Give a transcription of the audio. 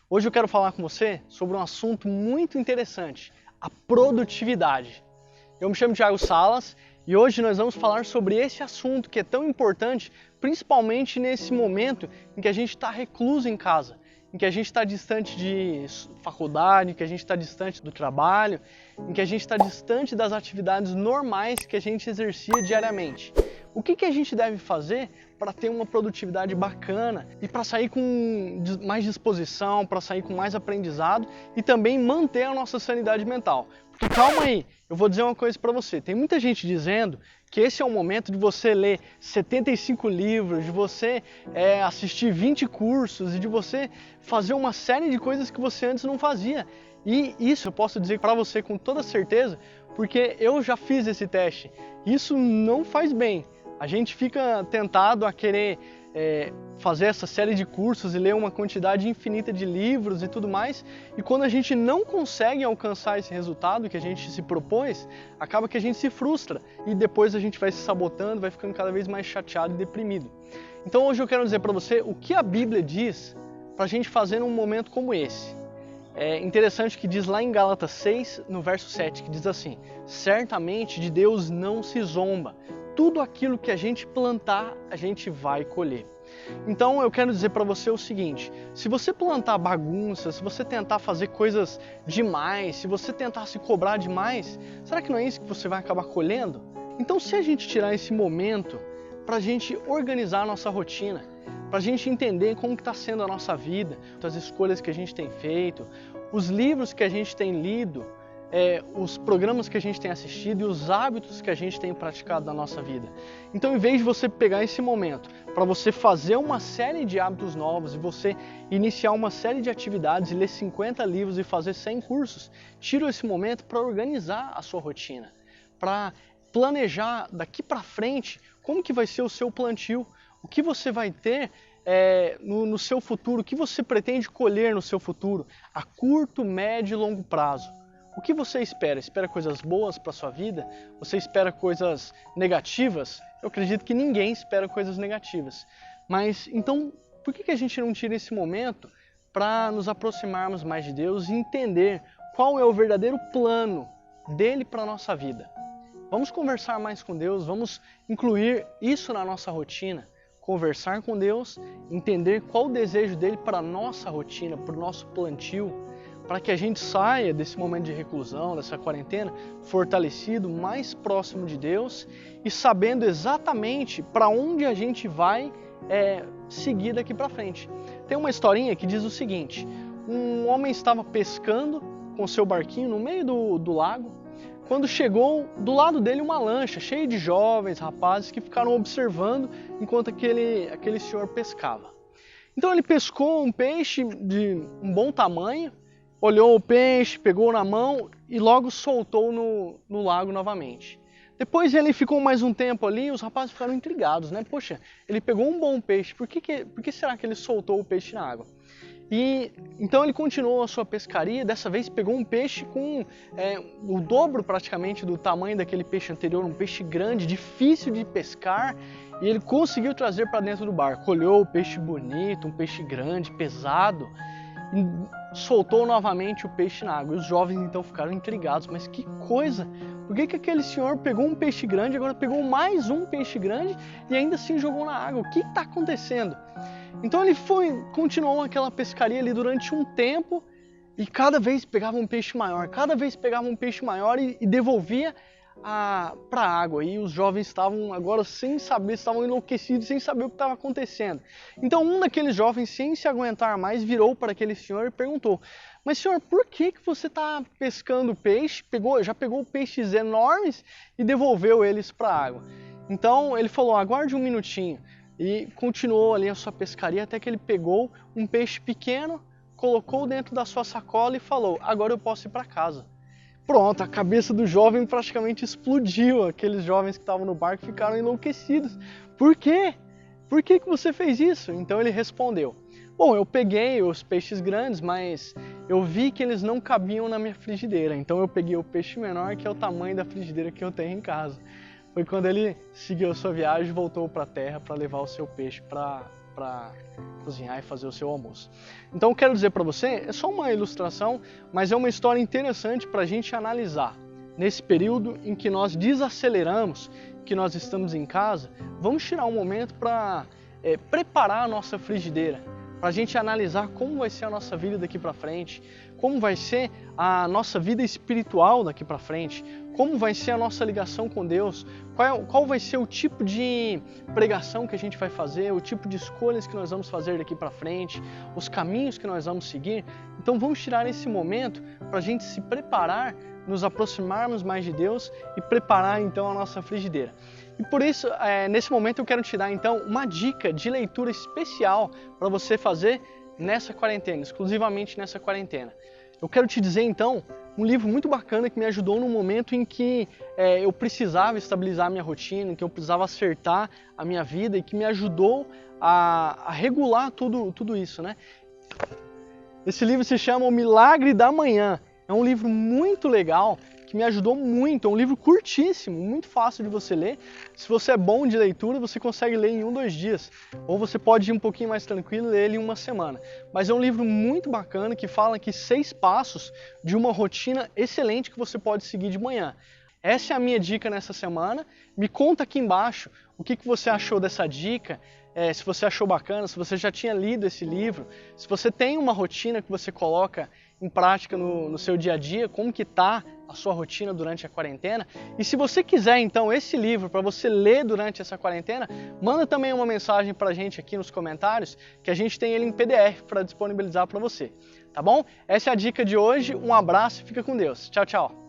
Hoje eu quero falar com você sobre um assunto muito interessante, a produtividade. Eu me chamo Thiago Salas e hoje nós vamos falar sobre esse assunto que é tão importante, principalmente nesse momento em que a gente está recluso em casa, em que a gente está distante de faculdade, em que a gente está distante do trabalho, em que a gente está distante das atividades normais que a gente exercia diariamente. O que a gente deve fazer para ter uma produtividade bacana e para sair com mais disposição, para sair com mais aprendizado e também manter a nossa sanidade mental? Porque calma aí, eu vou dizer uma coisa para você. Tem muita gente dizendo que esse é o momento de você ler 75 livros, de você assistir 20 cursos e de você fazer uma série de coisas que você antes não fazia. E isso eu posso dizer para você com toda certeza, porque eu já fiz esse teste. Isso não faz bem. A gente fica tentado a querer fazer essa série de cursos e ler uma quantidade infinita de livros e tudo mais, e quando a gente não consegue alcançar esse resultado que a gente se propôs, acaba que a gente se frustra e depois a gente vai se sabotando, vai ficando cada vez mais chateado e deprimido. Então hoje eu quero dizer para você o que a Bíblia diz para a gente fazer num momento como esse. É interessante que diz lá em Gálatas 6, no verso 7, que diz assim: certamente de Deus não se zomba, tudo aquilo que a gente plantar, a gente vai colher. Então eu quero dizer para você o seguinte: se você plantar bagunça, se você tentar fazer coisas demais, se você tentar se cobrar demais, será que não é isso que você vai acabar colhendo? Então se a gente tirar esse momento para a gente organizar a nossa rotina, para a gente entender como está sendo a nossa vida, as escolhas que a gente tem feito, os livros que a gente tem lido, os programas que a gente tem assistido e os hábitos que a gente tem praticado na nossa vida. Então, em vez de você pegar esse momento para você fazer uma série de hábitos novos e você iniciar uma série de atividades e ler 50 livros e fazer 100 cursos, tira esse momento para organizar a sua rotina, para planejar daqui para frente como que vai ser o seu plantio, o que você vai ter no seu futuro, o que você pretende colher no seu futuro, a curto, médio e longo prazo. O que você espera? Espera coisas boas para a sua vida? Você espera coisas negativas? Eu acredito que ninguém espera coisas negativas. Mas então, por que a gente não tira esse momento para nos aproximarmos mais de Deus e entender qual é o verdadeiro plano dele para a nossa vida? Vamos conversar mais com Deus, vamos incluir isso na nossa rotina. Conversar com Deus, entender qual o desejo dele para a nossa rotina, para o nosso plantio, para que a gente saia desse momento de reclusão, dessa quarentena, fortalecido, mais próximo de Deus e sabendo exatamente para onde a gente vai seguir daqui para frente. Tem uma historinha que diz o seguinte: um homem estava pescando com seu barquinho no meio do lago, quando chegou do lado dele uma lancha cheia de jovens, rapazes que ficaram observando enquanto aquele senhor pescava. Então ele pescou um peixe de um bom tamanho, olhou o peixe, pegou na mão e logo soltou no lago novamente. Depois ele ficou mais um tempo ali e os rapazes ficaram intrigados, né? Poxa, ele pegou um bom peixe, por que será que ele soltou o peixe na água? E então ele continuou a sua pescaria, dessa vez pegou um peixe com o dobro praticamente do tamanho daquele peixe anterior, um peixe grande, difícil de pescar, e ele conseguiu trazer para dentro do barco. Olhou o peixe bonito, um peixe grande, pesado, e soltou novamente o peixe na água. E os jovens então ficaram intrigados, mas que coisa! Por que aquele senhor pegou um peixe grande, agora pegou mais um peixe grande e ainda assim jogou na água? O que está acontecendo? Então ele continuou aquela pescaria ali durante um tempo e cada vez pegava um peixe maior, e devolvia para a água. E os jovens estavam agora sem saber, estavam enlouquecidos, sem saber o que estava acontecendo. Então um daqueles jovens, sem se aguentar mais, virou para aquele senhor e perguntou: mas senhor, por que você está pescando peixe? Já pegou peixes enormes e devolveu eles para a água? Então ele falou: aguarde um minutinho. E continuou ali a sua pescaria até que ele pegou um peixe pequeno, colocou dentro da sua sacola e falou: agora eu posso ir para casa. Pronto, a cabeça do jovem praticamente explodiu. Aqueles jovens que estavam no barco ficaram enlouquecidos. Por quê? Por que você fez isso? Então ele respondeu: bom, eu peguei os peixes grandes, mas eu vi que eles não cabiam na minha frigideira. Então eu peguei o peixe menor, que é o tamanho da frigideira que eu tenho em casa. Foi quando ele seguiu a sua viagem e voltou para a terra para levar o seu peixe para para cozinhar e fazer o seu almoço. Então eu quero dizer para você, é só uma ilustração, mas é uma história interessante para a gente analisar. Nesse período em que nós desaceleramos, que nós estamos em casa, vamos tirar um momento para preparar a nossa frigideira, para a gente analisar como vai ser a nossa vida daqui para frente, como vai ser a nossa vida espiritual daqui para frente, como vai ser a nossa ligação com Deus, qual vai ser o tipo de pregação que a gente vai fazer, o tipo de escolhas que nós vamos fazer daqui para frente, os caminhos que nós vamos seguir. Então vamos tirar esse momento para a gente se preparar, nos aproximarmos mais de Deus e preparar então a nossa frigideira. E por isso, nesse momento eu quero te dar então uma dica de leitura especial para você fazer nessa quarentena, exclusivamente nessa quarentena. Eu quero te dizer então um livro muito bacana que me ajudou no momento em que eu precisava estabilizar a minha rotina, em que eu precisava acertar a minha vida e que me ajudou a regular tudo isso, né? Esse livro se chama O Milagre da Manhã. É um livro muito legal, que me ajudou muito. É um livro curtíssimo, muito fácil de você ler. Se você é bom de leitura, você consegue ler em 1, 2 dias. Ou você pode ir um pouquinho mais tranquilo e ler ele em uma semana. Mas é um livro muito bacana que fala aqui 6 passos de uma rotina excelente que você pode seguir de manhã. Essa é a minha dica nessa semana. Me conta aqui embaixo o que você achou dessa dica. Se você achou bacana, se você já tinha lido esse livro, se você tem uma rotina que você coloca em prática no seu dia a dia, como que está a sua rotina durante a quarentena. E se você quiser então esse livro para você ler durante essa quarentena, manda também uma mensagem para a gente aqui nos comentários, que a gente tem ele em PDF para disponibilizar para você, tá bom? Essa é a dica de hoje, um abraço e fica com Deus. Tchau, tchau!